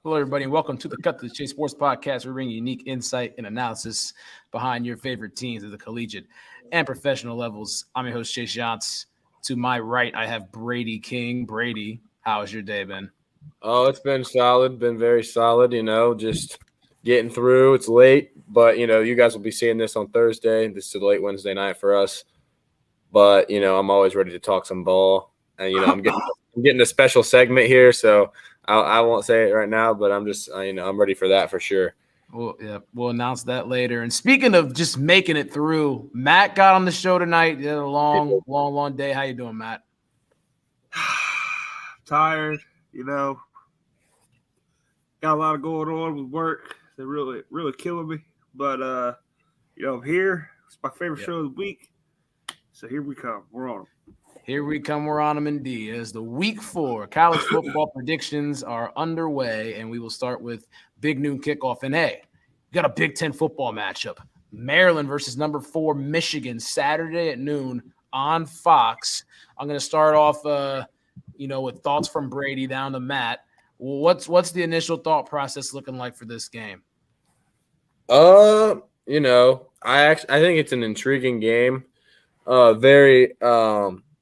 Hello, everybody, and welcome to the Cut to the Chase Sports Podcast. We bring unique insight and analysis behind your favorite teams at the collegiate and professional levels. I'm your host, Chase Yance. To my right, I have Brady King. Brady, how has your day been? Oh, it's been solid, been very solid, just getting through. It's late, but, you guys will be seeing this on Thursday. This is a late Wednesday night for us. But, I'm always ready to talk some ball. And, I'm getting a special segment here, so I won't say it right now, but I'm just, I'm ready for that for sure. Well, yeah, we'll announce that later. And speaking of just making it through, Matt got on the show tonight. He had a long day. How you doing, Matt? Tired, got a lot of going on with work. They're really killing me. But I'm here. It's my favorite show of the week. So here we come. We're on them. Here we come. We're on them indeed. As the week 4 college football predictions are underway, and we will start with big noon kickoff. And hey, we got a Big Ten football matchup. Maryland versus number 4 Michigan, Saturday at noon on Fox. I'm going to start off, with thoughts from Brady down to Matt. What's the initial thought process looking like for this game? I think it's an intriguing game. Very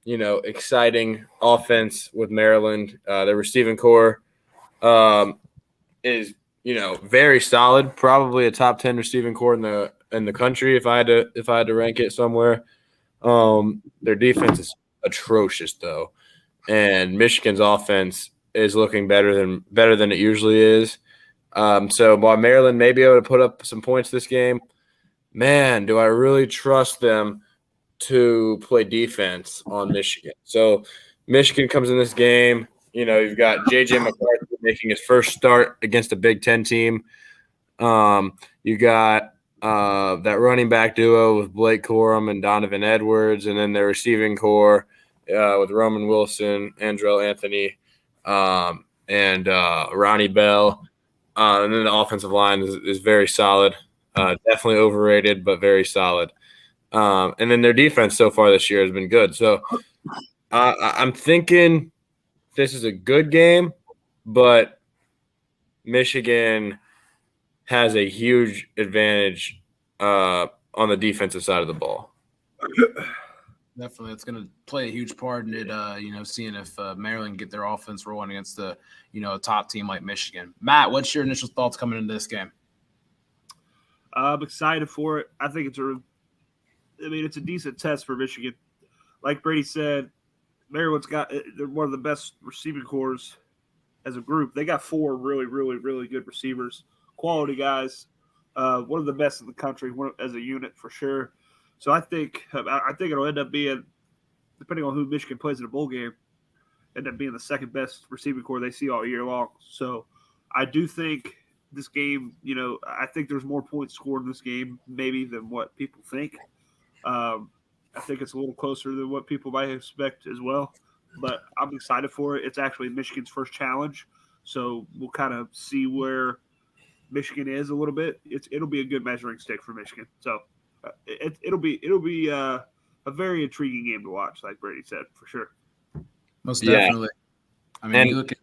exciting offense with Maryland. The receiving core is very solid. Probably a top 10 receiving core in the country if I had to rank it somewhere. Their defense is atrocious though, and Michigan's offense is looking better than it usually is. So while Maryland may be able to put up some points this game, man, do I really trust them to play defense on Michigan? So Michigan comes in this game. You've got J.J. McCarthy making his first start against a Big Ten team. You got that running back duo with Blake Corum and Donovan Edwards, and then their receiving core with Roman Wilson, Andrell Anthony, and Ronnie Bell. And then the offensive line is very solid. Definitely overrated, but very solid. And then their defense so far this year has been good. So I'm thinking this is a good game, but Michigan has a huge advantage on the defensive side of the ball. Definitely, it's going to play a huge part in it. Seeing if Maryland get their offense rolling against a top team like Michigan. Matt, what's your initial thoughts coming into this game? I'm excited for it. I think it's a decent test for Michigan. Like Brady said, Maryland's they're one of the best receiving cores as a group. They got 4 really, really, really good receivers, quality guys, one of the best in the country as a unit for sure. So I think it'll end up being, depending on who Michigan plays in a bowl game, end up being the second best receiving core they see all year long. So I do think this game, I think there's more points scored in this game maybe than what people think. I think it's a little closer than what people might expect as well. But I'm excited for it. It's actually Michigan's first challenge. So we'll kind of see where Michigan is a little bit. It'll be a good measuring stick for Michigan. So it'll be a very intriguing game to watch, like Brady said, for sure. Most definitely. Yeah. I mean, you look at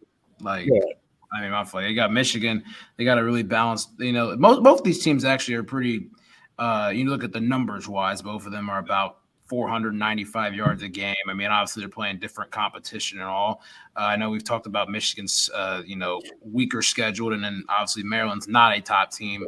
they got Michigan. They got a really balanced. Both of these teams actually are pretty. You look at the numbers wise, both of them are about 495 yards a game. I mean, obviously they're playing different competition and all. I know we've talked about Michigan's, weaker scheduled, and then obviously Maryland's not a top team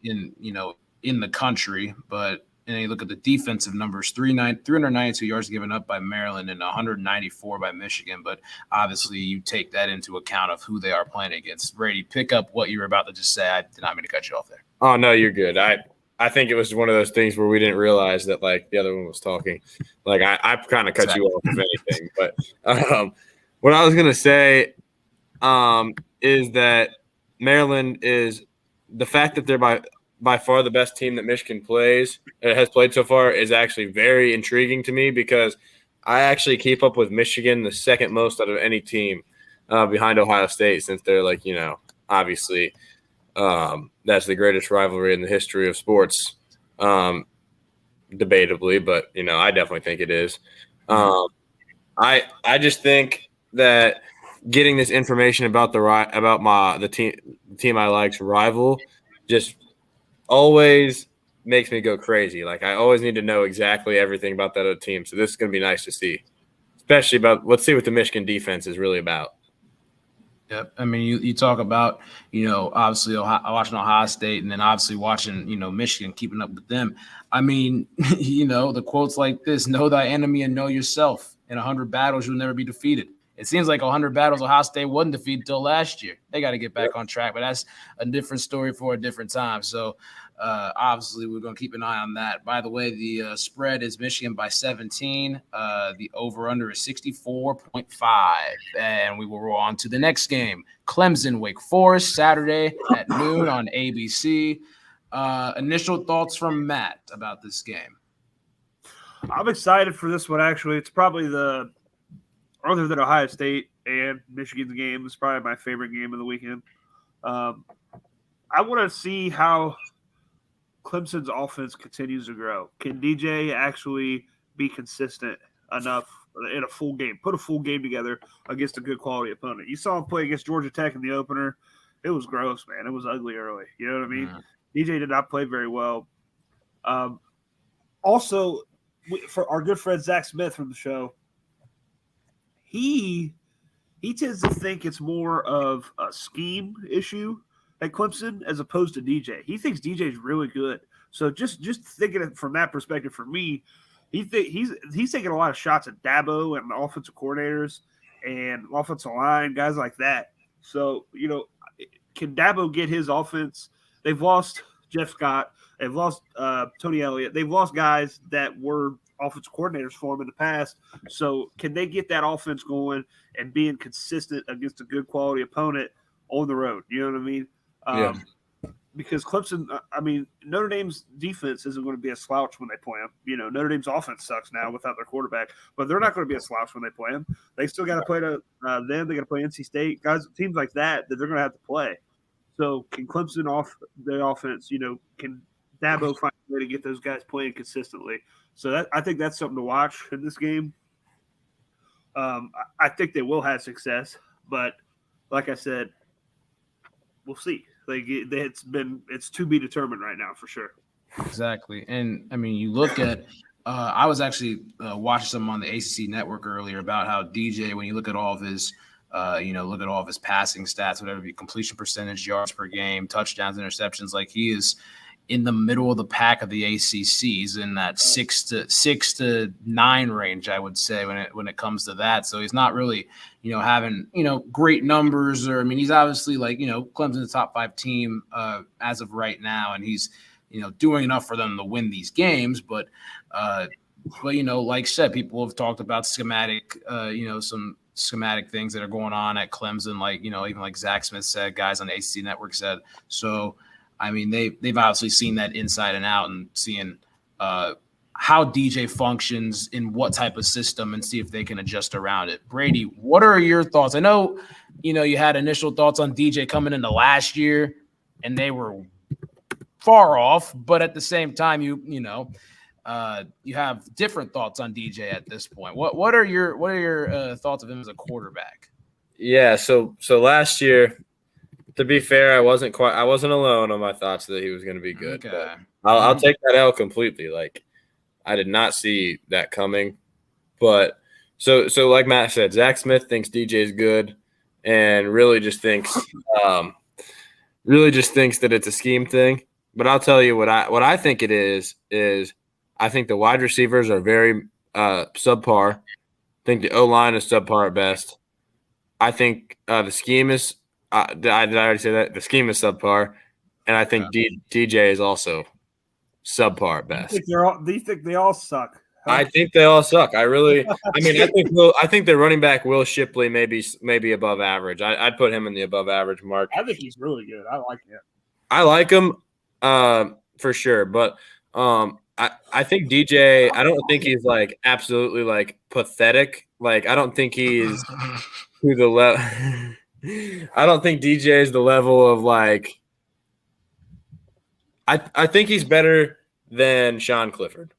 in the country. But you look at the defensive numbers: 392 yards given up by Maryland and 194 by Michigan. But obviously you take that into account of who they are playing against. Brady, pick up what you were about to just say. I did not mean to cut you off there. Oh no, you're good. I think it was one of those things where we didn't realize that the other one was talking. I kind of cut you off if anything. But what I was gonna say is that Maryland is the fact that they're by far the best team that Michigan has played so far is actually very intriguing to me, because I actually keep up with Michigan the second most out of any team behind Ohio State, since they're obviously that's the greatest rivalry in the history of sports, debatably, but I definitely think it is. I just think that getting this information about the team I like's rival just always makes me go crazy. Like I always need to know exactly everything about that other team. So this is going to be nice to see, especially let's see what the Michigan defense is really about. Yep. I mean, you talk about, obviously watching Ohio State and then obviously watching, Michigan, keeping up with them. I mean, the quotes like this, know thy enemy and know yourself. In 100 battles, you'll never be defeated. It seems like 100 battles Ohio State wasn't defeated until last year. They got to get back on track, but that's a different story for a different time. So obviously we're going to keep an eye on that. By the way, the spread is Michigan by 17. The over-under is 64.5. And we will roll on to the next game. Clemson, Wake Forest, Saturday at noon on ABC. Initial thoughts from Matt about this game? I'm excited for this one, actually. It's probably other than Ohio State and Michigan's game, it's probably my favorite game of the weekend. I want to see how Clemson's offense continues to grow. Can DJ actually be consistent enough in a full game, put a full game together against a good quality opponent? You saw him play against Georgia Tech in the opener. It was gross, man. It was ugly early. You know what I mean? DJ did not play very well. Also, for our good friend Zach Smith from the show, he tends to think it's more of a scheme issue at Clemson as opposed to DJ. He thinks DJ is really good. So just thinking it from that perspective, for me, he's taking a lot of shots at Dabo and the offensive coordinators and offensive line, guys like that. So, can Dabo get his offense? They've lost Jeff Scott. They've lost Tony Elliott. They've lost guys that were offensive coordinators for him in the past. So can they get that offense going and being consistent against a good quality opponent on the road? You know what I mean? Because Clemson, Notre Dame's defense isn't going to be a slouch when they play them. Notre Dame's offense sucks now without their quarterback, but they're not going to be a slouch when they play them. They still got to play them. They got to play NC State, guys, teams like that they're going to have to play. So can Clemson off the offense? Can Dabo find a way to get those guys playing consistently? So I think that's something to watch in this game. I think they will have success, but like I said, we'll see. It's to be determined right now for sure. Exactly. And you look at I was actually watching some on the ACC network earlier about how DJ, when you look at all of his look at all of his passing stats, whatever it be, completion percentage, yards per game, touchdowns, interceptions, like he is in the middle of the pack of the ACC. He's in that 6 to 9 range, I would say, when it comes to that. So he's not really, having, great numbers, or, he's obviously like, Clemson's top 5 team as of right now. And he's, doing enough for them to win these games. But like I said, people have talked about schematic, some schematic things that are going on at Clemson, like, even like Zach Smith said, guys on the ACC network said. So, they've obviously seen that inside and out and seeing how DJ functions in what type of system and see if they can adjust around it. Brady, what are your thoughts? I know, you had initial thoughts on DJ coming into last year and they were far off, but at the same time, you have different thoughts on DJ at this point. What are your thoughts of him as a quarterback? Yeah. So last year, to be fair, I wasn't alone on my thoughts that he was going to be good. Okay. I'll take that out completely. Like, I did not see that coming. But so like Matt said, Zach Smith thinks DJ is good and really just thinks that it's a scheme thing. But I'll tell you what I think it is I think the wide receivers are very subpar. I think the O-line is subpar at best. I think the scheme is did I already say that? The scheme is subpar, and I think DJ is also subpar at best. Do you think they all suck? I think they all suck. I think the running back Will Shipley maybe above average. I'd put him in the above average mark. I think he's really good. I like him. I like him for sure, but I think DJ. I don't think he's like absolutely like pathetic. Like I don't think he's to the level. I don't think DJ is the level of like. I think he's better than Sean Clifford.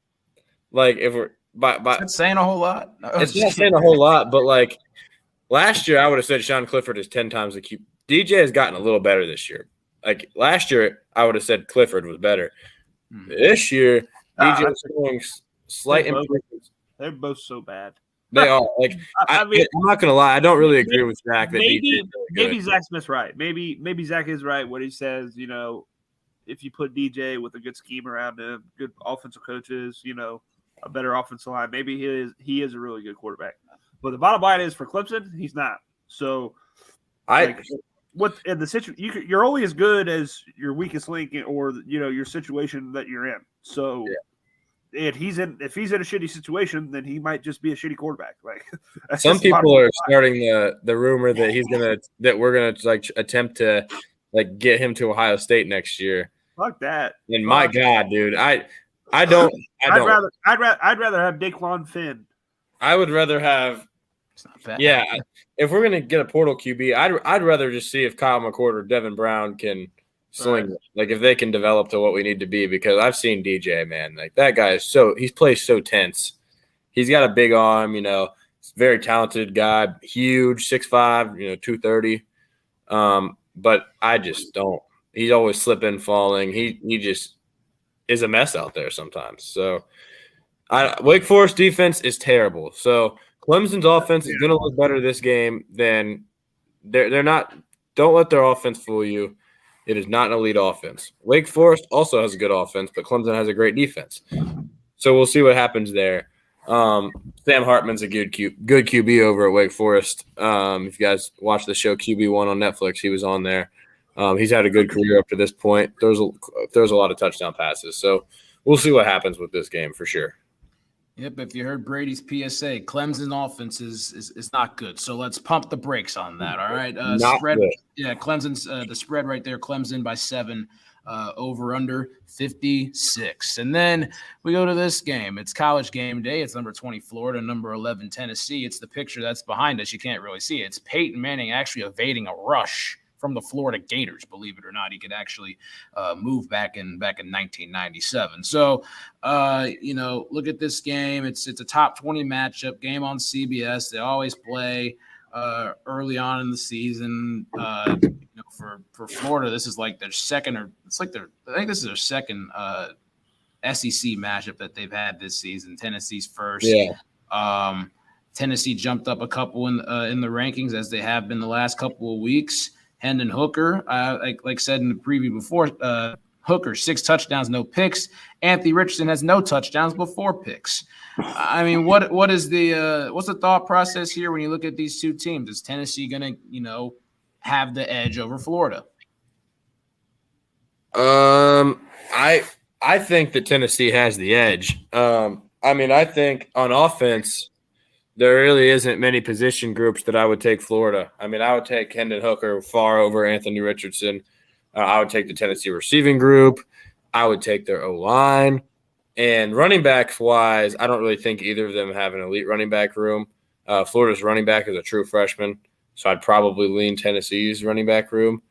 Like if we're that's saying a whole lot. It's not saying a whole lot, but like last year I would have said Sean Clifford is 10 times the QB. DJ has gotten a little better this year. Like last year, I would have said Clifford was better. This year, DJ is showing slight improvements. They're both so bad. They are. Like I mean, I'm not gonna lie, I don't really agree with Zach that maybe Zach Smith's right. Maybe Zach is right when he says, if you put DJ with a good scheme around him, good offensive coaches, a better offensive line, maybe he is a really good quarterback. But the bottom line is for Clemson, he's not. So what in the situation you're only as good as your weakest link or your situation that you're in. So if he's in a shitty situation, then he might just be a shitty quarterback. Like some people are starting the rumor that we're gonna like attempt to like get him to Ohio State next year. Fuck that. And my God, dude, I'd rather have Daquan Finn. I would rather have. It's not bad. Yeah, if we're gonna get a portal QB, I'd rather just see if Kyle McCord or Devin Brown can sling it. Like if they can develop to what we need to be, because I've seen DJ, man. Like that guy is he plays so tense. He's got a big arm, very talented guy, huge, 6'5", 230. But I just don't. He's always slipping, falling. He just is a mess out there sometimes. So Wake Forest defense is terrible. So Clemson's offense is going to look better this game than they're not. Don't let their offense fool you. It is not an elite offense. Wake Forest also has a good offense, but Clemson has a great defense. So we'll see what happens there. Sam Hartman's a good QB over at Wake Forest. If you guys watch the show QB1 on Netflix, he was on there. He's had a good career up to this point. There's a lot of touchdown passes. So we'll see what happens with this game for sure. Yep, if you heard Brady's PSA, Clemson offense is not good. So let's pump the brakes on that. All right. Spread. Good. Yeah, Clemson's the spread right there. Clemson by 7, over under 56. And then we go to this game. It's college game day. It's number 20 Florida, number 11 Tennessee. It's the picture that's behind us. You can't really see it. It's Peyton Manning actually evading a rush from the Florida Gators. Believe it or not, he could actually move back in 1997. So, look at this game. It's a top 20 matchup game on CBS. They always play early on in the season. For Florida, this is like their second, or it's like I think this is their second SEC matchup that they've had this season. Tennessee's first. Yeah. Tennessee jumped up a couple in the rankings as they have been the last couple of weeks. Hendon Hooker, like said in the preview before, Hooker 6 touchdowns, no picks. Anthony Richardson has no touchdowns but 4 picks. I mean, what is what's the thought process here when you look at these two teams? Is Tennessee going to have the edge over Florida? I think that Tennessee has the edge. I think on offense, there really isn't many position groups that I would take Florida. I would take Hendon Hooker far over Anthony Richardson. I would take the Tennessee receiving group. I would take their O-line. And running backs wise, I don't really think either of them have an elite running back room. Florida's running back is a true freshman, so I'd probably lean Tennessee's running back room.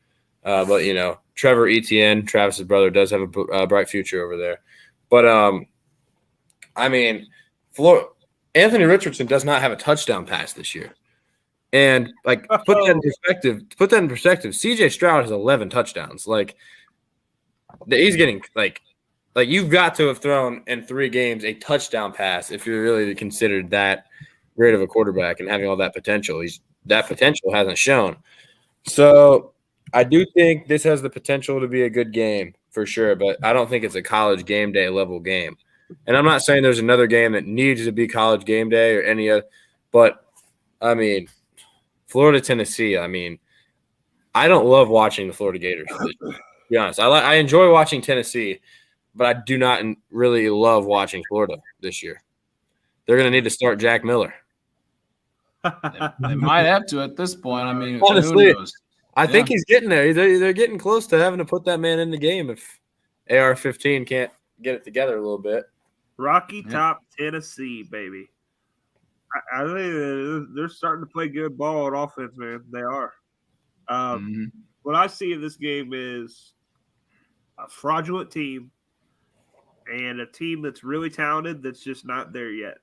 But, Trevor Etienne, Travis's brother, does have a bright future over there. But, Anthony Richardson does not have a touchdown pass this year. And put that in perspective, CJ Stroud has 11 touchdowns. He's getting you've got to have thrown in 3 games a touchdown pass if you're really considered that great of a quarterback and having all that potential. That potential hasn't shown. So I do think this has the potential to be a good game for sure, but I don't think it's a college game day level game. And I'm not saying there's another game that needs to be college game day or any other, but Florida, Tennessee. I don't love watching the Florida Gators. To be honest, I enjoy watching Tennessee, but I do not really love watching Florida this year. They're going to need to start Jack Miller. They might have to at this point. Honestly, who knows? I think he's getting there. They're getting close to having to put that man in the game if AR-15 can't get it together a little bit. Rocky Top, Tennessee, baby. I think they're starting to play good ball on offense, man. They are. What I see in this game is a fraudulent team and a team that's really talented that's just not there yet.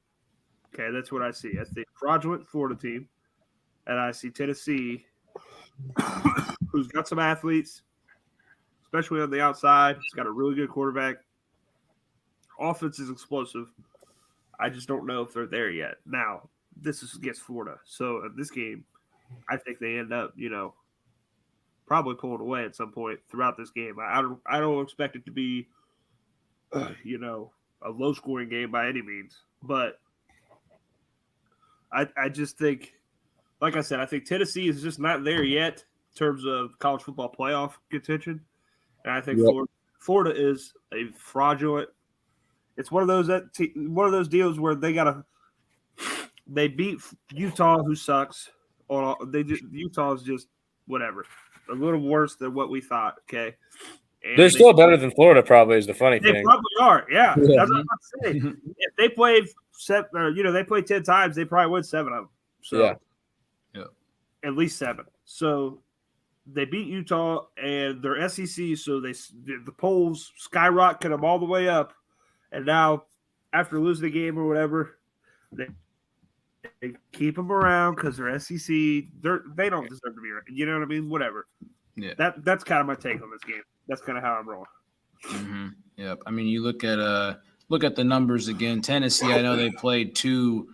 Okay, that's what I see. I see a fraudulent Florida team and I see Tennessee, who's got some athletes, especially on the outside. He's got a really good quarterback. Offense is explosive. I just don't know if they're there yet. Now, this is against Florida. So, in this game, I think they end up, probably pulling away at some point throughout this game. I don't expect it to be, a low-scoring game by any means. But I just think, like I said, I think Tennessee is just not there yet in terms of college football playoff contention. And I think Florida is a fraudulent. It's one of those deals where they beat Utah, who sucks. Or Utah is just whatever, a little worse than what we thought. Okay, and they're still better than Florida. Probably is the funny thing. They probably are. Yeah, that's what I'm about to say. If they played they played 10 times, they probably win 7 of them. So at least 7. So they beat Utah, and they're SEC. So the polls skyrocketed them all the way up. And now, after losing the game or whatever, they keep them around because they're SEC. They don't deserve to be around. You know what I mean? Whatever. Yeah. That's kind of my take on this game. That's kind of how I'm rolling. Mm-hmm. Yep. I mean, you look at the numbers again. Tennessee, I know they played 2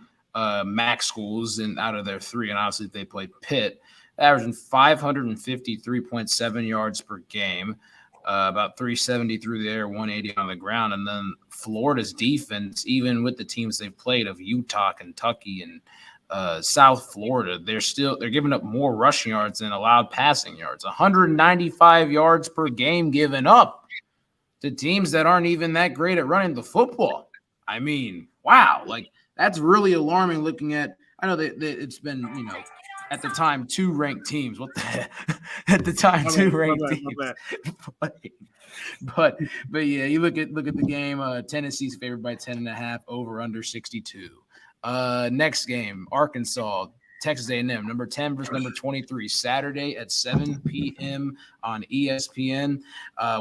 MAC schools, and out of their 3, and obviously they played Pitt, averaging 553.7 yards per game. About 370 through the air, 180 on the ground. And then Florida's defense, even with the teams they've played of Utah, Kentucky, and South Florida, they're giving up more rushing yards than allowed passing yards. 195 yards per game given up to teams that aren't even that great at running the football. I mean, wow. Like, that's really alarming looking at – I know that it's been, at the time, 2 ranked teams. What the heck? At the time, 2 ranked teams. But yeah, you look at the game. Tennessee's favored by 10.5, over under 62. Next game, Arkansas, Texas A&M, number 10 versus number 23, Saturday at 7 p.m. on ESPN.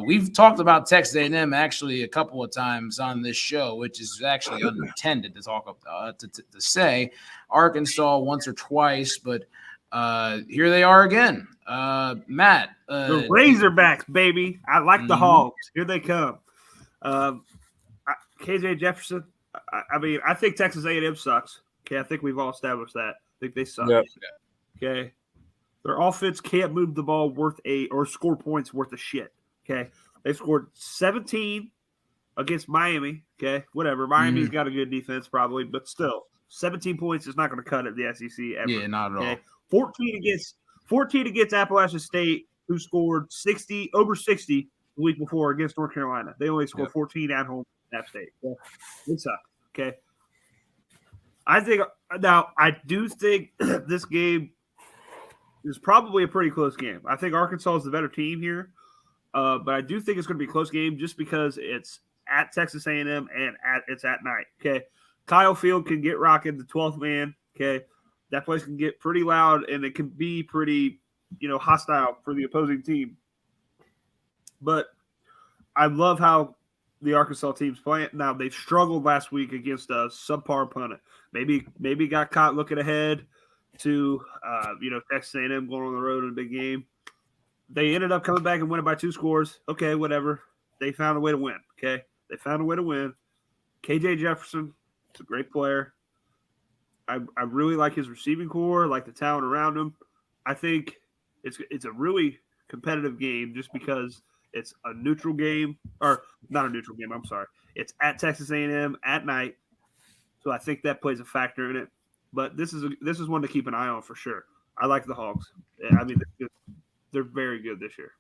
We've talked about Texas A&M actually a couple of times on this show, which is actually unintended to talk about, to say Arkansas once or twice, but here they are again. Matt. The Razorbacks, baby. I like the Hogs. Here they come. KJ Jefferson. I mean, I think Texas A&M sucks. Okay, I think we've all established that. I think they suck. Yep. Okay. Their offense can't move the ball or score points worth of shit. Okay. They scored 17 against Miami. Okay. Whatever. Miami's got a good defense probably, but still, 17 points is not going to cut it the SEC ever. Yeah, not at all. 14 against Appalachian State, who scored over 60 the week before against North Carolina. They only scored 14 at home at App State. So it sucks. Okay. I do think this game is probably a pretty close game. I think Arkansas is the better team here, but I do think it's going to be a close game just because it's at Texas A&M and it's at night. Okay, Kyle Field can get rocking, the 12th man. Okay, that place can get pretty loud and it can be pretty, hostile for the opposing team. But I love how the Arkansas team's playing. Now, they've struggled last week against a subpar opponent. Maybe got caught looking ahead to, Texas A&M going on the road in a big game. They ended up coming back and winning by 2 scores. Okay, whatever. They found a way to win. Okay, they found a way to win. KJ Jefferson is a great player. I really like his receiving core, like the talent around him. I think it's a really competitive game just because it's a neutral game, or not a neutral game. I'm sorry. It's at Texas A&M at night, so I think that plays a factor in it. But this is one to keep an eye on for sure. I like the Hogs. I mean, they're very good this year.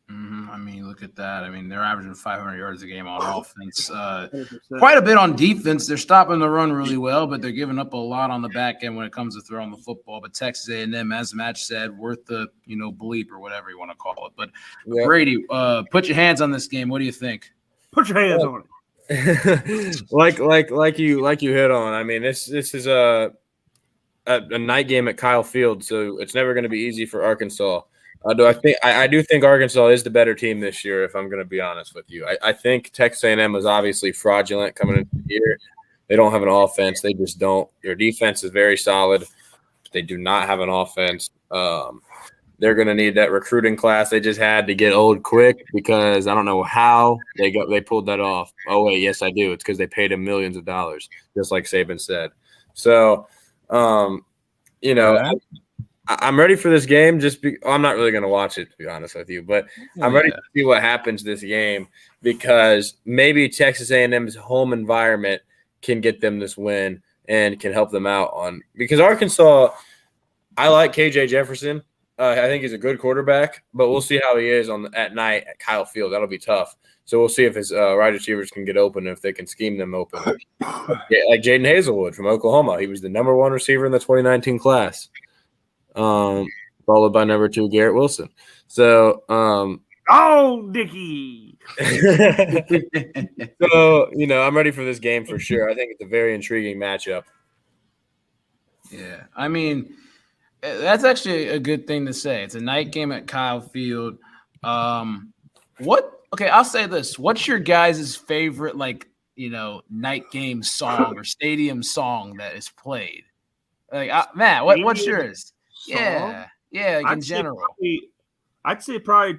Mm-hmm. I mean, look at that. I mean, they're averaging 500 yards a game on offense. Quite a bit on defense. They're stopping the run really well, but they're giving up a lot on the back end when it comes to throwing the football. But Texas A&M, as Matt said, worth the bleep or whatever you want to call it. But Brady, put your hands on this game. What do you think? Put your hands on it. like you hit on. I mean, this is a night game at Kyle Field, so it's never going to be easy for Arkansas. I do think Arkansas is the better team this year, if I'm going to be honest with you. I think Texas A&M is obviously fraudulent coming into the year. They don't have an offense. They just don't. Their defense is very solid. They do not have an offense. They're going to need that recruiting class they just had to get old quick because I don't know how they pulled that off. Oh, wait, yes, I do. It's because they paid him millions of dollars, just like Saban said. So, you know, I'm ready for this game. I'm not really going to watch it, to be honest with you, but I'm ready to see what happens this game because maybe Texas A&M's home environment can get them this win and can help them out because Arkansas, I like KJ Jefferson. I think he's a good quarterback, but we'll see how he is at night at Kyle Field. That'll be tough. So we'll see if his wide receivers can get open, if they can scheme them open. Like Jaden Hazelwood from Oklahoma. He was the number 1 receiver in the 2019 class, followed by number 2 Garrett Wilson. So, Dickie. So, I'm ready for this game for sure. I think it's a very intriguing matchup. Yeah, I mean – that's actually a good thing to say. It's a night game at Kyle Field. Okay, I'll say this. What's your guys' favorite, night game song or stadium song that is played? Matt, what's yours? Song? Yeah, in general. I'd say probably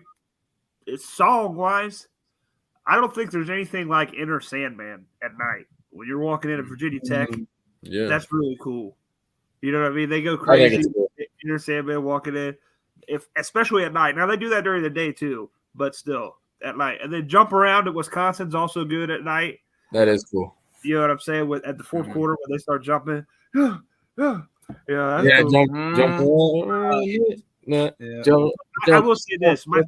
song-wise, I don't think there's anything like Inner Sandman at night. When you're walking into Virginia Tech, that's really cool. You know what I mean? They go crazy. Inner Sandman walking in, especially at night. Now they do that during the day too, but still at night. And then jump around at Wisconsin's also good at night. That is cool. You know what I'm saying? At the fourth quarter when they start jumping. Cool. Jump. I will say this: my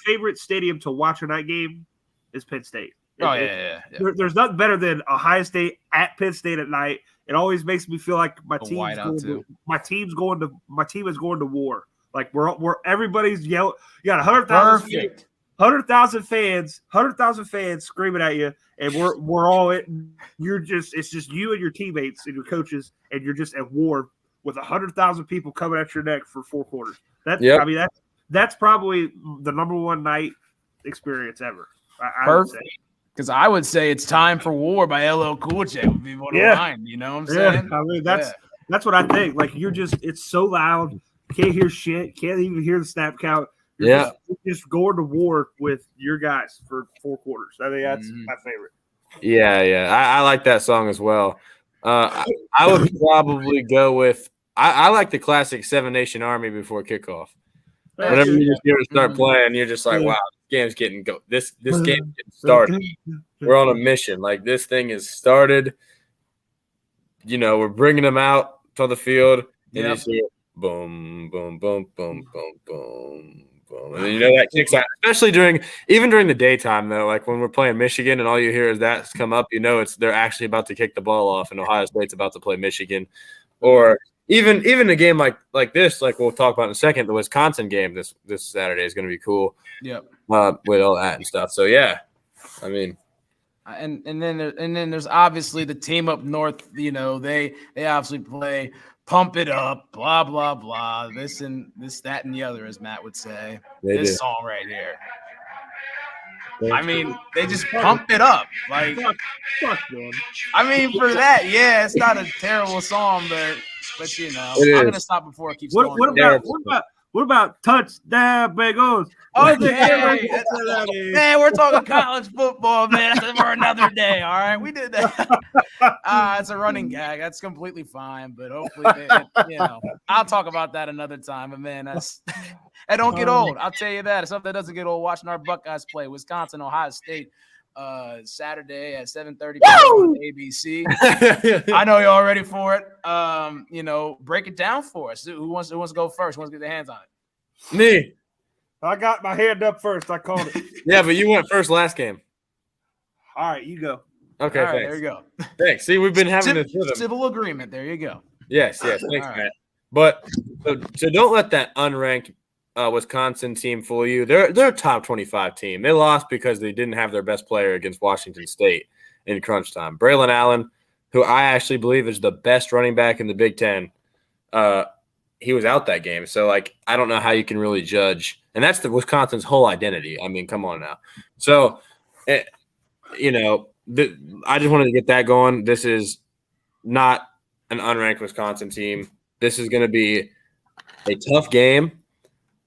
favorite stadium to watch a night game is Penn State. There's nothing better than Ohio State at Penn State at night. It always makes me feel like my team is going to war. Like we're everybody's yelling. You got 100,000 fans screaming at you, and we're all in. It's just you and your teammates and your coaches, and you're just at war with 100,000 people coming at your neck for 4 quarters. That's probably the number 1 night experience ever. I would say. Because I would say it's time for war by LL Cool J would be one of mine. You know what I'm saying? I mean, that's what I think. Like it's so loud, can't hear shit, can't even hear the snap count. You're just going to war with your guys for 4 quarters. I think that's my favorite. Yeah. I like that song as well. I would probably go with I like the classic 7 Nation Army before kickoff. Whenever you just hear it start playing, you're just like, wow, this game's getting this game's getting started. We're on a mission. Like this thing is started. We're bringing them out to the field, and you see boom, boom, boom, boom, boom, boom, boom, and then that kicks out. Especially during the daytime though, like when we're playing Michigan, and all you hear is that come up. They're actually about to kick the ball off, and Ohio State's about to play Michigan, or even a game like this, like we'll talk about in a second, the Wisconsin game this Saturday is going to be cool. Yep. With all that and stuff. So yeah, I mean, and then there's obviously the team up north. They obviously play Pump It Up, blah blah blah. This, that, and the other, as Matt would say. This song right here. I mean, they just pump it up. Like, fuck, man. I mean, for that, it's not a terrible song, but I'm gonna stop before it keeps going. What about touchdown, Bengals? Okay, man, we're talking college football, man. That's for another day. All right, we did that. It's a running gag. That's completely fine, but hopefully, I'll talk about that another time. But man, that don't get old. I'll tell you that. It's something that doesn't get old. Watching our Buckeyes play Wisconsin, Ohio State. Saturday at 7:30 on ABC. I know y'all ready for it. Break it down for us. Who wants to go first? Who wants to get their hands on it? Me. I got my hand up first. I called it. Yeah, but you went first last game. All right, you go. Okay, all right, thanks. There you go. Thanks. See, we've been having this rhythm. Civil agreement. There you go. Yes. Thanks, Matt. But so don't let that unranked Wisconsin team fool you. They're a top 25 team. They lost because they didn't have their best player against Washington State in crunch time. Braylon Allen, who I actually believe is the best running back in the Big Ten, he was out that game. So, I don't know how you can really judge. And that's the Wisconsin's whole identity. I mean, come on now. So, I just wanted to get that going. This is not an unranked Wisconsin team. this is going to be a tough game,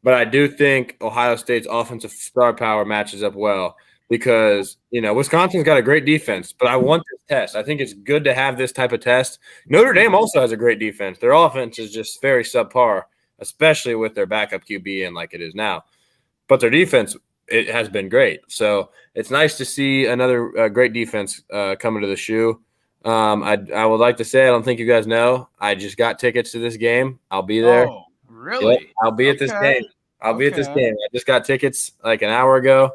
but I do think Ohio State's offensive star power matches up well because, Wisconsin's got a great defense, but I want this test. I think it's good to have this type of test. Notre Dame also has a great defense. Their offense is just very subpar, especially with their backup QB and like it is now. But their defense, it has been great. So it's nice to see another great defense coming to the shoe. I would like to say, I don't think you guys know, I just got tickets to this game. I'll be there. Oh, really? Yep, I'll be at this game. I'll be at this game. I just got tickets like an hour ago.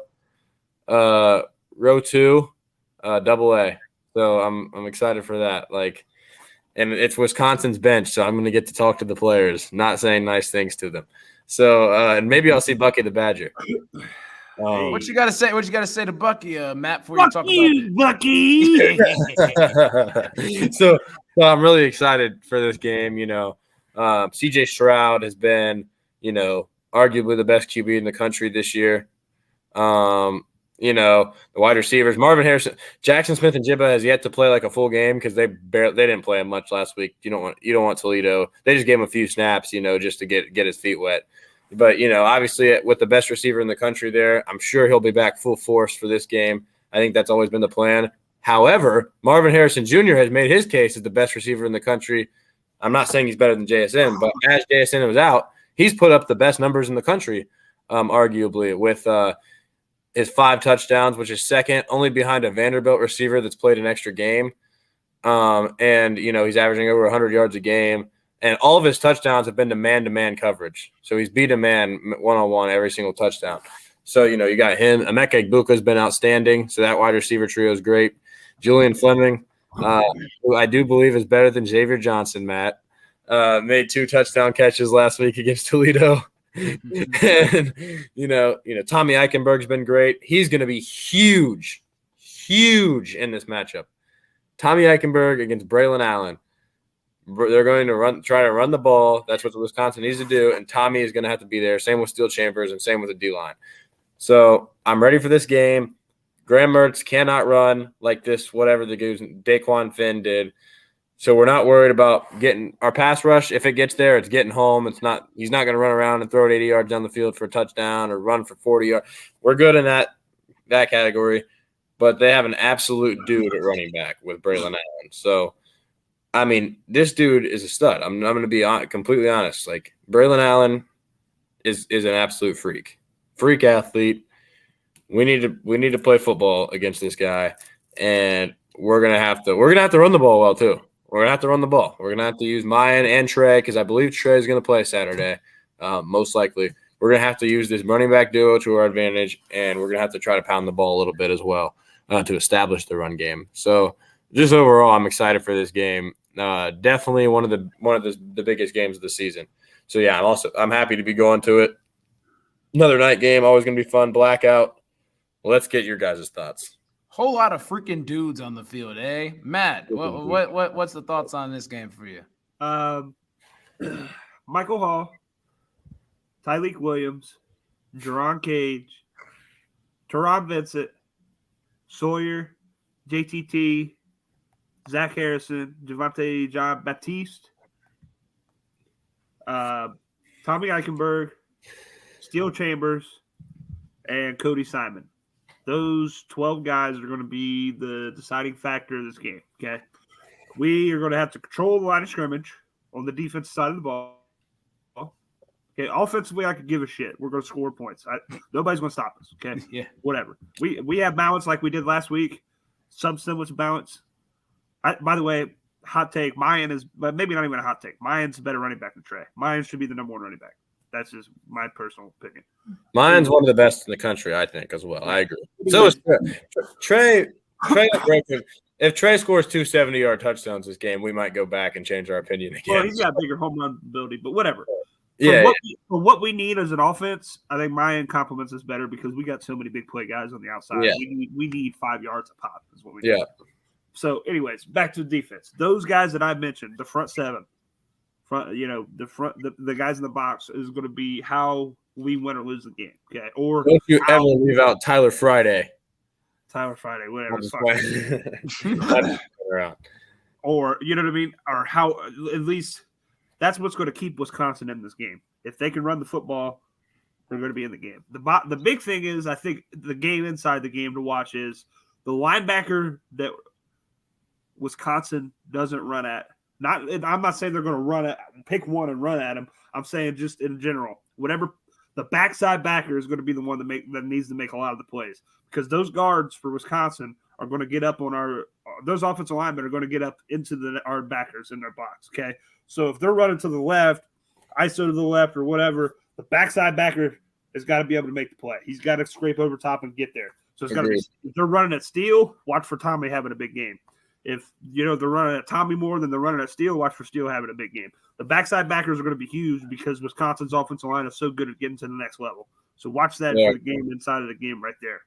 Row 2, double A. So I'm excited for that. And it's Wisconsin's bench, so I'm going to get to talk to the players, not saying nice things to them. So and maybe I'll see Bucky the Badger. What you got to say? What you got to say to Bucky, Matt? Before you talk about Bucky. So I'm really excited for this game. CJ Stroud has been, arguably the best QB in the country this year. The wide receivers, Marvin Harrison, Jackson Smith, and Jibba has yet to play like a full game because they didn't play him much last week. You don't want Toledo. They just gave him a few snaps, just to get his feet wet. But obviously with the best receiver in the country there, I'm sure he'll be back full force for this game. I think that's always been the plan. However, Marvin Harrison Jr. has made his case as the best receiver in the country. I'm not saying he's better than JSN, but as JSN was out, he's put up the best numbers in the country, arguably, with his 5 touchdowns, which is second, only behind a Vanderbilt receiver that's played an extra game. And he's averaging over 100 yards a game. And all of his touchdowns have been to man-to-man coverage. So he's beat a man one-on-one every single touchdown. So, you got him. Emeka Egbuka's been outstanding. So that wide receiver trio is great. Julian Fleming, who I do believe is better than Xavier Johnson, Matt, made 2 touchdown catches last week against Toledo. And, Tommy Eichenberg's been great. He's going to be huge in this matchup. Tommy Eichenberg against Braylon Allen. They're going to try to run the ball. That's what Wisconsin needs to do, and Tommy is going to have to be there. Same with Steel Chambers and same with the D-line. So I'm ready for this game. Graham Mertz cannot run like this, whatever the goose Daquan Finn did. So we're not worried about getting our pass rush. If it gets there, it's getting home. He's not going to run around and throw it 80 yards down the field for a touchdown or run for 40 yards. We're good in that category, but they have an absolute dude at running back with Braylon Allen. So, this dude is a stud. I'm going to be completely honest. Braylon Allen is an absolute freak athlete. We need to play football against this guy, and we're gonna have to run the ball well too. We're gonna have to run the ball. We're gonna have to use Mayan and Trey because I believe Trey is gonna play Saturday, most likely. We're gonna have to use this running back duo to our advantage, and we're gonna have to try to pound the ball a little bit as well to establish the run game. So, just overall, I'm excited for this game. Definitely one of the biggest games of the season. So yeah, I'm happy to be going to it. Another night game, always gonna be fun. Blackout. Let's get your guys' thoughts. Whole lot of freaking dudes on the field, eh? Matt, what's the thoughts on this game for you? Michael Hall, Tyleek Williams, Jerron Cage, Teron Vincent, Sawyer, JTT, Zach Harrison, Javante John Baptiste, Tommy Eichenberg, Steel Chambers, and Cody Simon. Those 12 guys are going to be the deciding factor of this game, okay? We are going to have to control the line of scrimmage on the defensive side of the ball. Okay, offensively, I could give a shit. We're going to score points. Nobody's going to stop us, okay? Yeah. Whatever. We have balance like we did last week, some semblance of balance. By the way, hot take, Mayan is – but maybe not even a hot take. Mayan's a better running back than Trey. Mayan should be the number 1 running back. That's just my personal opinion. Mine's one of the best in the country, I think, as well. I agree. So is Trey. If Trey scores 2 70-yard touchdowns this game, we might go back and change our opinion again. Well, he's got bigger home run ability, but whatever. For what we need as an offense, I think Mayan complements us better because we got so many big play guys on the outside. Yeah. We need 5 yards a pop is what we need. Yeah. So, anyways, back to the defense. Those guys that I mentioned, the front 7. The guys in the box is going to be how we win or lose the game. Okay, or don't you ever leave out Tyler Friday, whatever. Or you know what I mean, or how at least That's what's going to keep Wisconsin in this game. If they can run the football, they're going to be in the game. The big thing is, I think the game inside the game to watch is the linebacker that Wisconsin doesn't run at. I'm not saying they're going to run at, pick one and run at him. I'm saying just in general, whatever the backside backer is going to be the one that needs to make a lot of the plays, because those guards for Wisconsin are going to get up on those offensive linemen are going to get up into our backers in their box. Okay, so if they're running to the left, ISO to the left or whatever, the backside backer has got to be able to make the play. He's got to scrape over top and get there. So it's got to be. If they're running at Steele, watch for Tommy having a big game. If they're running at Tommy more than they're running at Steele, watch for Steele having a big game. The backside backers are going to be huge because Wisconsin's offensive line is so good at getting to the next level. So watch that for the game inside of the game right there.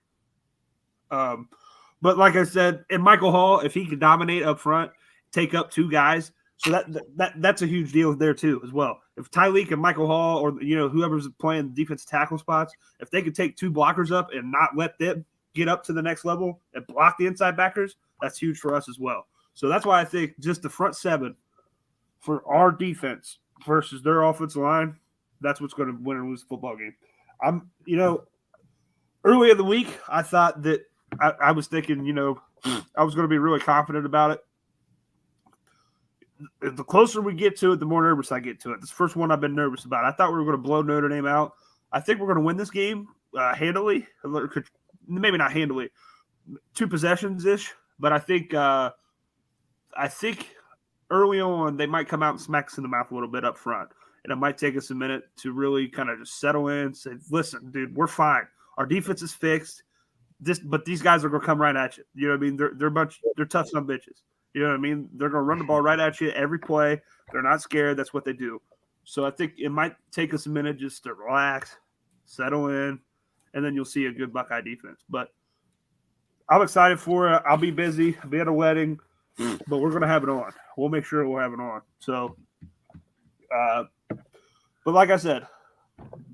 But like I said, and Michael Hall, if he can dominate up front, take up two guys, so that's a huge deal there too as well. If Tyleek and Michael Hall or whoever's playing defensive tackle spots, if they could take two blockers up and not let them get up to the next level and block the inside backers, that's huge for us as well. So that's why I think just the front seven for our defense versus their offensive line, that's what's going to win and lose the football game. Early in the week, I thought that I was thinking, I was going to be really confident about it. The closer we get to it, the more nervous I get to it. This first one I've been nervous about. I thought we were going to blow Notre Dame out. I think we're going to win this game handily. Maybe not handily, 2 possessions-ish. But I think early on they might come out and smack us in the mouth a little bit up front. And it might take us a minute to really kind of just settle in and say, listen, dude, we're fine. Our defense is fixed. But these guys are going to come right at you. You know what I mean? They're tough son of bitches. You know what I mean? They're going to run the ball right at you every play. They're not scared. That's what they do. So I think it might take us a minute just to relax, settle in, and then you'll see a good Buckeye defense. But I'm excited for it. I'll be busy. I'll be at a wedding, but we're going to have it on. We'll make sure we'll have it on. So, but like I said,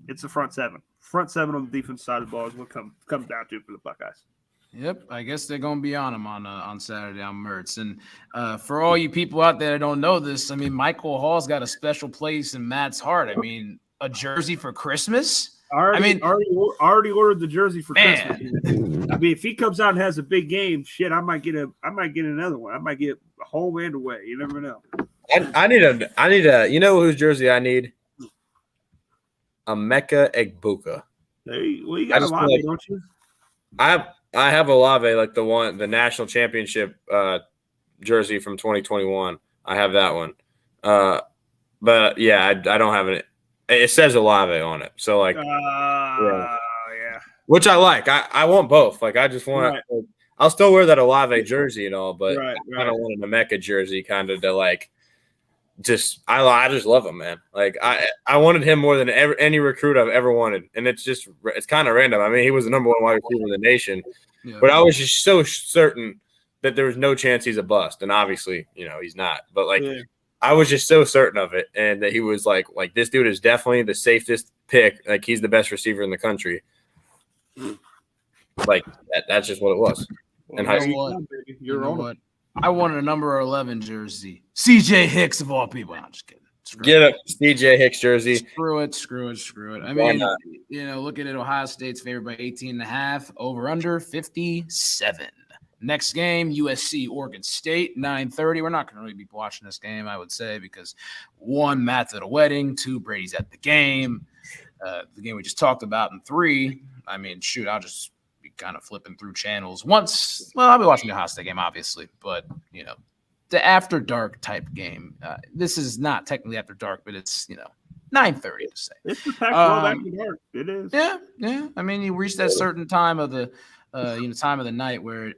it's the front seven. Front seven on the defense side of the ball is what comes down to for the Buckeyes. Yep, I guess they're going to be on him on Saturday on Mertz. And for all you people out there that don't know this, I mean, Michael Hall's got a special place in Matt's heart. I mean, a jersey for Christmas? Already ordered the jersey for Christmas. I mean, if he comes out and has a big game, shit, I might get another one. I might get a home and away. You never know. I need a. You know whose jersey I need? A Mecca Egbuka. You got Olave, don't you? I have Olave, like the national championship jersey from 2021. I have that one. But yeah, I don't have it. It says Olave on it. So like, yeah. Which I like. I want both. Like I just want. Right. Like, I'll still wear that Olave jersey and all, but right. I don't want a Mecca jersey kind of to like. I just love him, man. Like I wanted him more than any recruit I've ever wanted, and it's kind of random. I mean, he was the number 1 wide receiver in the nation, but I was just so certain that there was no chance he's a bust, and obviously, he's not. But like, I was just so certain of it, and that he was like this dude is definitely the safest pick. Like he's the best receiver in the country. Like that's just what it was. And you're on what? I wanted a number 11 jersey. CJ Hicks of all people. I'm just kidding. Get a CJ Hicks jersey. Screw it. I mean, look at it. Ohio State's favored by 18.5. Over under 57. Next game, USC Oregon State, 9:30. We're not going to really be watching this game, I would say, because 1, Matt's at a wedding. 2, Brady's at the game. The game we just talked about. And 3, I mean, shoot, I'll just be kind of flipping through channels once. Well, I'll be watching the Ohio State game, obviously, but the after dark type game. This is not technically after dark, but it's 9:30 to say. It's the Pac-12 after dark. It is. Yeah. I mean, you reach that certain time of the time of the night where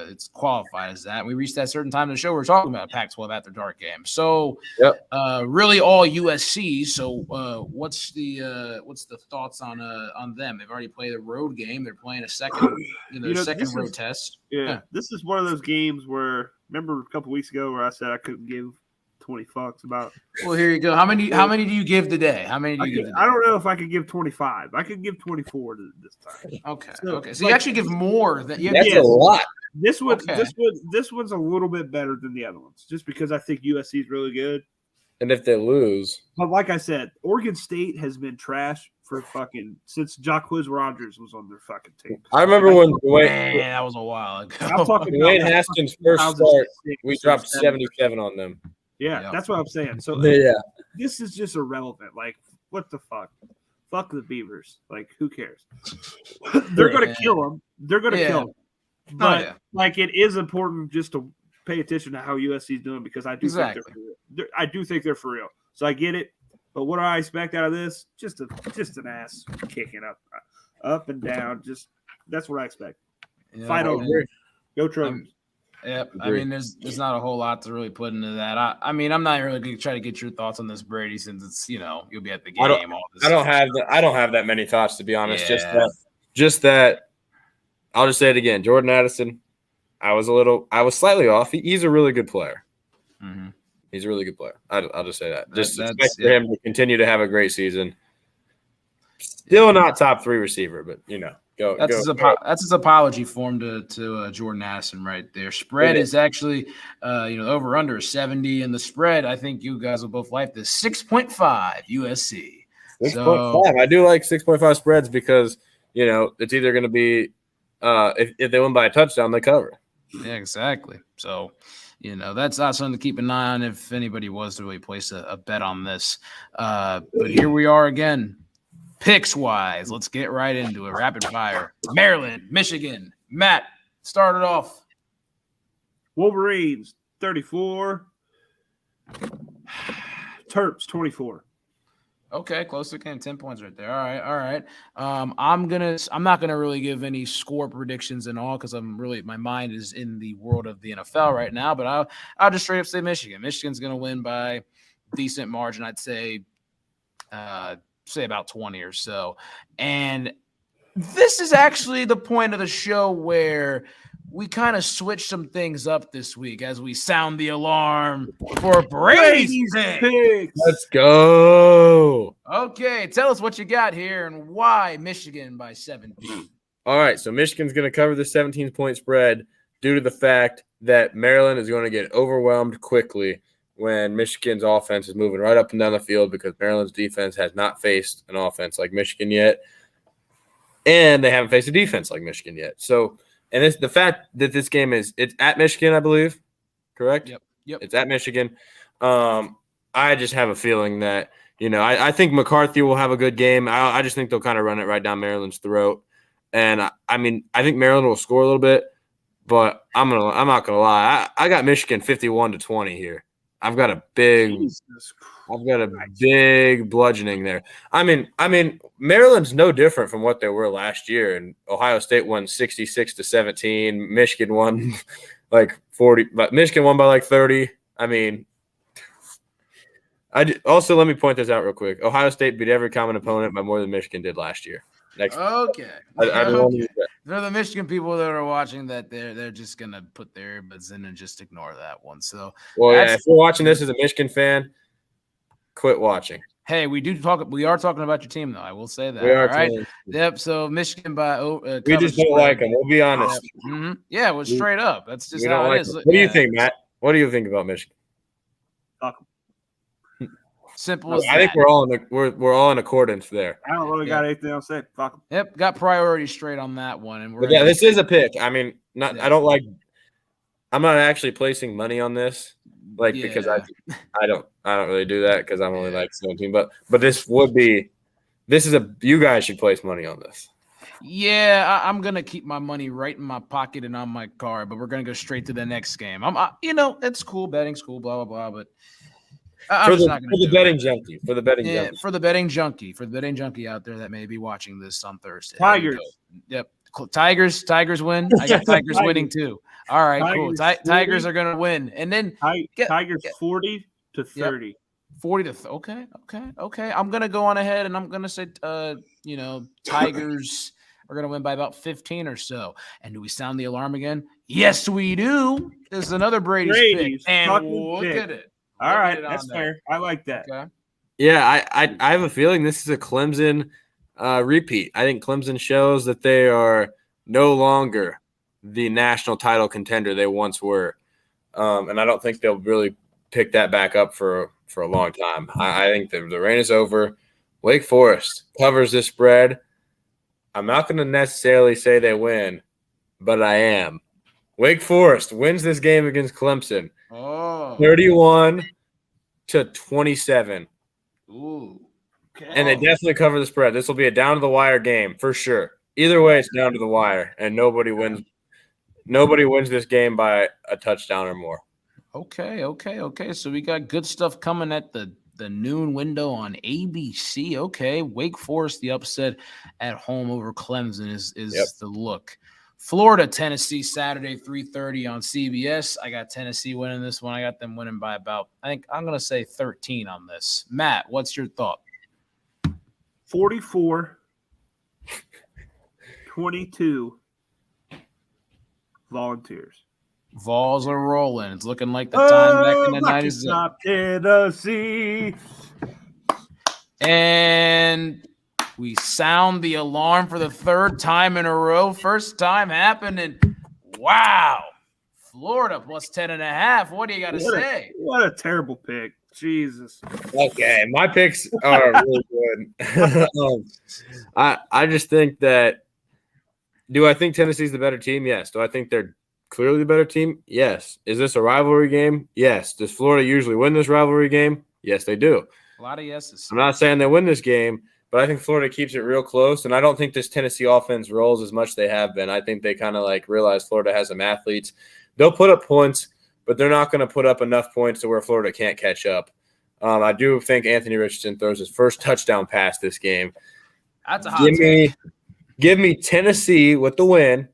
it's qualified as that. We reached that certain time of the show. We're talking about a Pac-12 after dark game. So, really all USC. So, what's the thoughts on them? They've already played a road game. They're playing a second, second road test. Yeah, this is one of those games where remember a couple weeks ago where I said I couldn't give 20 fucks about. Well, here you go. How many do you give today? How many do you give today? I don't know if I could give 25. I could give 24 this time. Okay. So you actually give more than that's a lot. This one's a little bit better than the other ones, just because I think USC is really good. And if they lose, but like I said, Oregon State has been trash for since Jacquizz Rodgers was on their fucking team. I remember when Man, that was a while ago. I'm talking Dwayne about Haskins' first start, we dropped 70. 77 on them. Yeah, that's what I'm saying. So Yeah. this is just irrelevant. Like, what the fuck? Fuck the Beavers. Like, who cares? They're going to kill them. They're going to kill them. But, like, it is important just to pay attention to how USC is doing because I do think they're for real. I do think they're for real. So I get it. But what do I expect out of this? Just an ass kicking up and down. Just that's what I expect. Fight over. Go Trojans. Yep. I mean, there's not a whole lot to really put into that. I mean, I'm not really going to try to get your thoughts on this, Brady, since it's you'll be at the game. I don't have that many thoughts, to be honest. Yeah. Just that. I'll just say it again. Jordan Addison. I was slightly off. He's a really good player. Mm-hmm. He's a really good player. I'll just say that. Just expect for him to continue to have a great season. Still not top 3 receiver, but go. That's his apology form to Jordan Addison right there. Spread is actually over under 70, and the spread I think you guys will both like this 6.5 USC. 6.5. I do like 6.5 spreads because it's either going to be if they win by a touchdown, they cover. Yeah, exactly. So. That's not something to keep an eye on if anybody was to really place a bet on this. But here we are again, picks-wise. Let's get right into it. Rapid fire. Maryland, Michigan. Matt, start it off. Wolverines, 34. Terps, 24. Okay, close to game, 10 points right there. All right. I'm not gonna really give any score predictions and all because my mind is in the world of the NFL right now. But I'll just straight up say Michigan. Michigan's gonna win by decent margin. I'd say about 20 or so. And this is actually the point of the show where we kind of switched some things up this week as we sound the alarm for Brady's picks. Let's go. Okay, tell us what you got here and why Michigan by 17. All right, so Michigan's going to cover the 17-point spread due to the fact that Maryland is going to get overwhelmed quickly when Michigan's offense is moving right up and down the field because Maryland's defense has not faced an offense like Michigan yet, and they haven't faced a defense like Michigan yet. So – and it's the fact that this game it's at Michigan, I believe, correct? Yep. It's at Michigan. I just have a feeling that, I think McCarthy will have a good game. I just think they'll kind of run it right down Maryland's throat. And, I think Maryland will score a little bit, but I'm not going to lie. I got Michigan 51-20 here. I've got a big bludgeoning there. I mean, Maryland's no different from what they were last year, and Ohio State won 66-17. Michigan won like 40, but Michigan won by like 30. I mean, also let me point this out real quick. Ohio State beat every common opponent by more than Michigan did last year. Okay. For the Michigan people that are watching that, they're just gonna put their earbuds in and just ignore that one. So, if you're watching this as a Michigan fan, quit watching. Hey, we are talking about your team though. I will say that. We are, all right. Yep. So Michigan by we just don't like them. We'll be honest. Mm-hmm. Yeah, well, straight up. That's just how it is. What do you think, Matt? What do you think about Michigan? Simple as I think we're all in accordance there. I don't really got anything else to say. Fuck 'em. Yep, got priority straight on that one. And this is a pick. I mean, I don't like. I'm not actually placing money on this, because I don't really do that because I'm only like 17. But you guys should place money on this. Yeah, I'm gonna keep my money right in my pocket and on my card, but we're gonna go straight to the next game. It's cool, betting's cool, blah blah blah, but. For the betting junkie out there that may be watching this on Thursday. Tigers. Yep. Tigers win. I got Tigers winning too. All right, cool. Tigers are going to win. And then Tigers 40-30. Yep. 40 to okay. I'm going to go on ahead and I'm going to say Tigers are going to win by about 15 or so. And do we sound the alarm again? Yes, we do. This is another Brady's pick. And look at it. All right, that's fair. I like that. Okay. Yeah, I have a feeling this is a Clemson repeat. I think Clemson shows that they are no longer the national title contender they once were, and I don't think they'll really pick that back up for a long time. I think the reign is over. Wake Forest covers this spread. I'm not going to necessarily say they win, but I am. Wake Forest wins this game against Clemson. 31-27. Ooh. Okay. And they definitely cover the spread. This will be a down-to-the-wire game for sure. Either way, it's down to the wire, and nobody wins. Nobody wins this game by a touchdown or more. Okay. So we got good stuff coming at the noon window on ABC. Okay, Wake Forest, the upset at home over Clemson is the look. Florida, Tennessee, Saturday, 3:30 on CBS. I got Tennessee winning this one. I got them winning by about, I think I'm going to say 13 on this. Matt, what's your thought? 44-22 Volunteers. Vols are rolling. It's looking like the time back in the 90s. Stop Tennessee. And we sound the alarm for the third time in a row. First time happening. Wow. Florida plus 10.5. What do you got to say? What a terrible pick. Jesus. Okay, my picks are really good. I just think that – do I think Tennessee's the better team? Yes. Do I think they're clearly the better team? Yes. Is this a rivalry game? Yes. Does Florida usually win this rivalry game? Yes, they do. A lot of yeses. I'm not saying they win this game, but I think Florida keeps it real close, and I don't think this Tennessee offense rolls as much as they have been. I think they kind of like realize Florida has some athletes. They'll put up points, but they're not going to put up enough points to where Florida can't catch up. I do think Anthony Richardson throws his first touchdown pass this game. That's a hot take. Give me Tennessee with the win,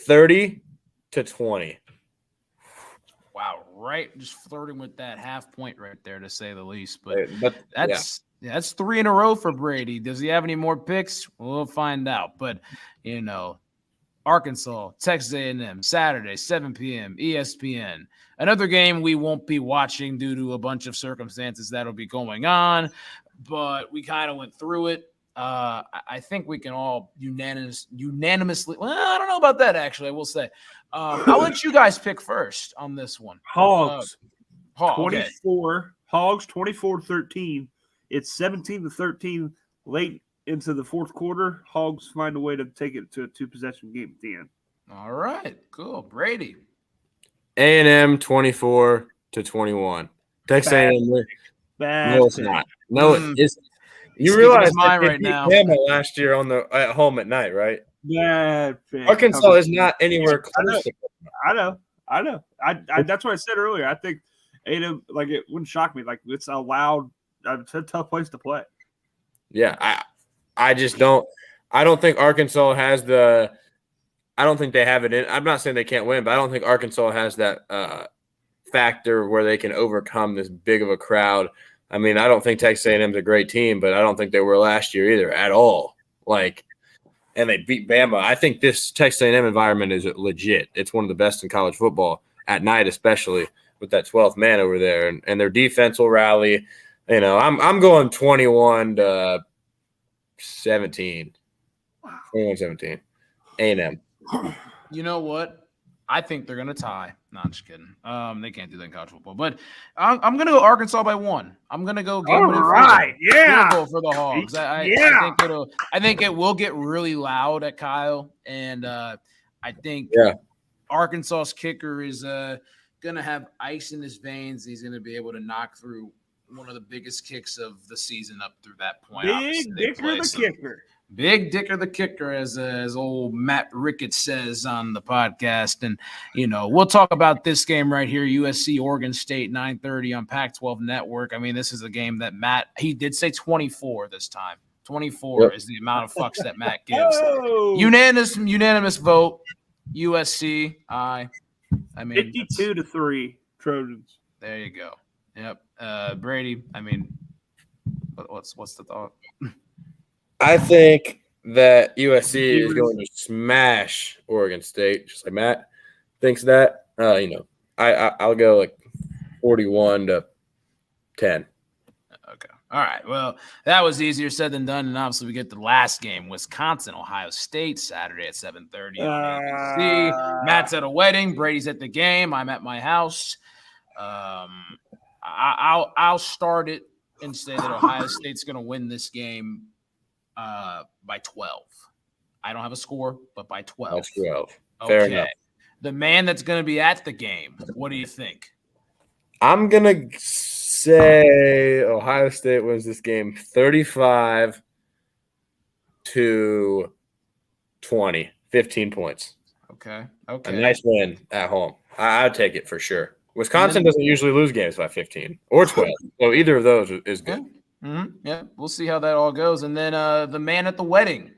30-20. Wow, right? Just flirting with that half point right there, to say the least. But that's 3 in a row for Brady. Does he have any more picks? We'll find out. But, Arkansas, Texas A&M, Saturday, 7 p.m., ESPN. Another game we won't be watching due to a bunch of circumstances that'll be going on, but we kind of went through it. I think we can all unanimously. Well, I don't know about that, actually. I will say. I'll let you guys pick first on this one. Hogs. 24. Okay. Hogs 24-13. It's 17-13 late into the fourth quarter. Hogs find a way to take it to a 2-possession game at the end. All right, cool. Brady. A&M 24-21. Texas A&M. No, it's not. No, it isn't. You realize that they beat Bama last year at home at night, right? Bad pick. Arkansas is not anywhere close. I know. That's what I said earlier. I think A&M, like, it wouldn't shock me. Like, it's a tough place to play. Yeah, I just don't. I don't think Arkansas has the. I don't think they have it in. I'm not saying they can't win, but I don't think Arkansas has that factor where they can overcome this big of a crowd. I mean, I don't think Texas A&M's a great team, but I don't think they were last year either at all. And they beat Bama. I think this Texas A&M environment is legit. It's one of the best in college football at night, especially with that 12th man over there, and their defense will rally. I'm going 21-17. 21-17. A&M. You know what? I think they're going to tie. No, I'm just kidding. They can't do that in college football. But I'm going to go Arkansas by 1. I'm going to go. All right, yeah. Go for the Hogs. I think it will get really loud at Kyle, and I think Arkansas's kicker is going to have ice in his veins. He's going to be able to knock through one of the biggest kicks of the season up through that point. Big Dicker the kicker. Big Dicker the kicker, as old Matt Ricketts says on the podcast. And, we'll talk about this game right here, USC Oregon State, 9:30 on Pac-12 Network. I mean, this is a game that he did say 24 this time. 24 is the amount of fucks that Matt gives. Unanimous vote, USC. I mean, 52-3 Trojans. There you go. Yep. Brady, I mean, what's the thought? I think that USC is going to smash Oregon State, just like Matt thinks that. I'll go like 41-10. Okay. All right. Well, that was easier said than done, and obviously we get the last game, Wisconsin, Ohio State, Saturday at 7:30 on ABC. Matt's at a wedding. Brady's at the game. I'm at my house. I'll start it and say that Ohio State's going to win this game by 12. I don't have a score, but by 12. That's 12. Okay. Fair enough. The man that's going to be at the game, what do you think? I'm going to say Ohio State wins this game 35-20, 15 points. Okay. A nice win at home. I'd take it for sure. Wisconsin doesn't usually lose games by 15 or 12, so either of those is good. Yeah, we'll see how that all goes. And then the man at the wedding,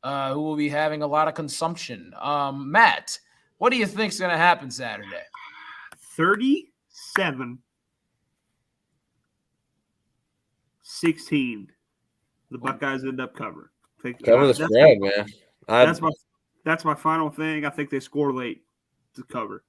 who will be having a lot of consumption. Matt, what do you think is going to happen Saturday? 37-16. The Buckeyes end up covering. Cover the spread, man. That's my final thing. I think they score late to cover.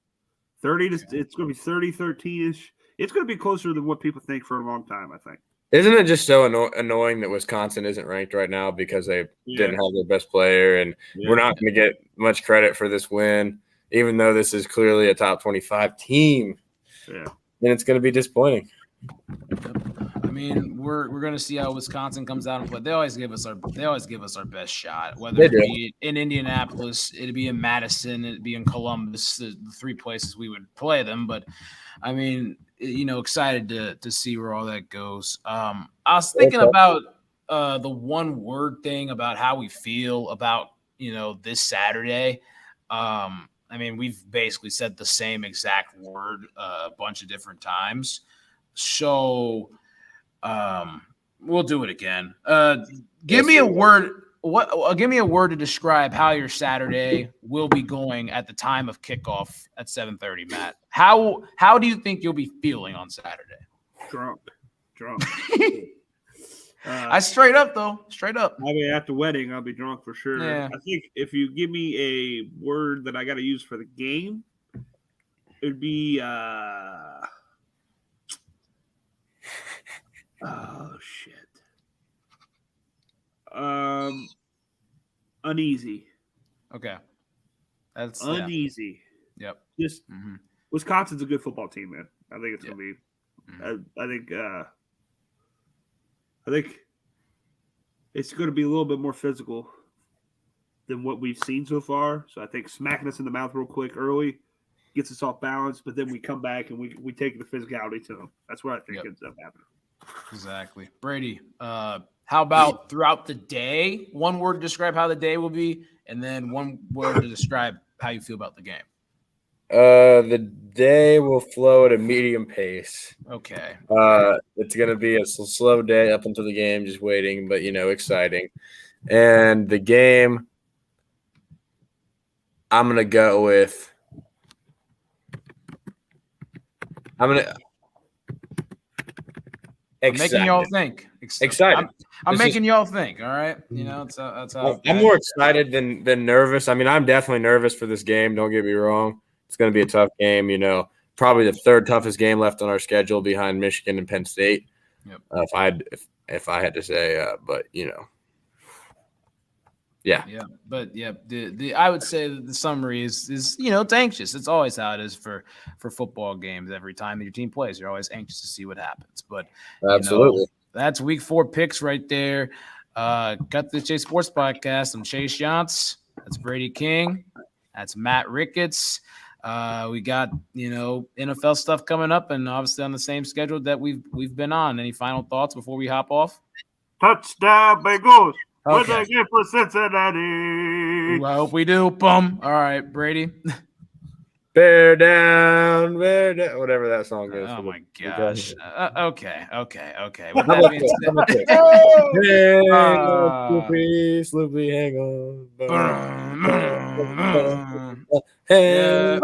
It's going to be 30-13-ish. It's going to be closer than what people think for a long time, I think. Isn't it just so annoying that Wisconsin isn't ranked right now because they didn't have their best player, and we're not going to get much credit for this win, even though this is clearly a top 25 team. Yeah. Then it's going to be disappointing. I mean, we're going to see how Wisconsin comes out and play. They always give us our best shot, whether it be in Indianapolis, it'd be in Madison, it'd be in Columbus, the three places we would play them. But I mean, excited to see where all that goes. I was thinking about the one word thing about how we feel about this Saturday. I mean, we've basically said the same exact word a bunch of different times. So we'll do it again. Give me a word. Give me a word to describe how your Saturday will be going at the time of kickoff at 7:30, Matt. How do you think you'll be feeling on Saturday? Drunk. I straight up. I mean, at the wedding, I'll be drunk for sure. Yeah. I think if you give me a word that I got to use for the game, it'd be oh shit. Uneasy. Okay. That's uneasy. Yeah. Yep. Just Wisconsin's a good football team, man. I think it's gonna be. I think it's going to be a little bit more physical than what we've seen so far. So I think smacking us in the mouth real quick early gets us off balance, but then we come back and we take the physicality to them. That's what I think ends up happening. Exactly. Brady, how about throughout the day? One word to describe how the day will be, and then one word to describe how you feel about the game. The day will flow at a medium pace. Okay. It's going to be a slow day up until the game, just waiting, but, exciting. And the game, I'm going to go with – I'm making y'all think. Excited. I'm making y'all think, all right? That's how I'm more excited than nervous. I mean, I'm definitely nervous for this game. Don't get me wrong. It's going to be a tough game, probably the third toughest game left on our schedule behind Michigan and Penn State. Yep. If I had to say, but yeah. Yeah, but the I would say that the summary is it's anxious. It's always how it is for football games. Every time that your team plays, you're always anxious to see what happens. But absolutely, that's week 4 picks right there. Got the Chase Sports Podcast. I'm Chase Yantz. That's Brady King. That's Matt Ricketts. We got NFL stuff coming up, and obviously on the same schedule that we've been on. Any final thoughts before we hop off? Touchdown, Bengals! Okay. What's that game for Cincinnati? Ooh, I hope we do. Boom. All right, Brady. Bear down, whatever that song is. Oh my gosh. Okay. With that being said, Sloopy, hang on. Yeah.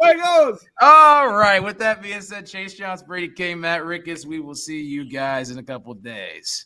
Bengals! All right. With that being said, Chase Johnson, Brady King, Matt Ricketts. We will see you guys in a couple of days.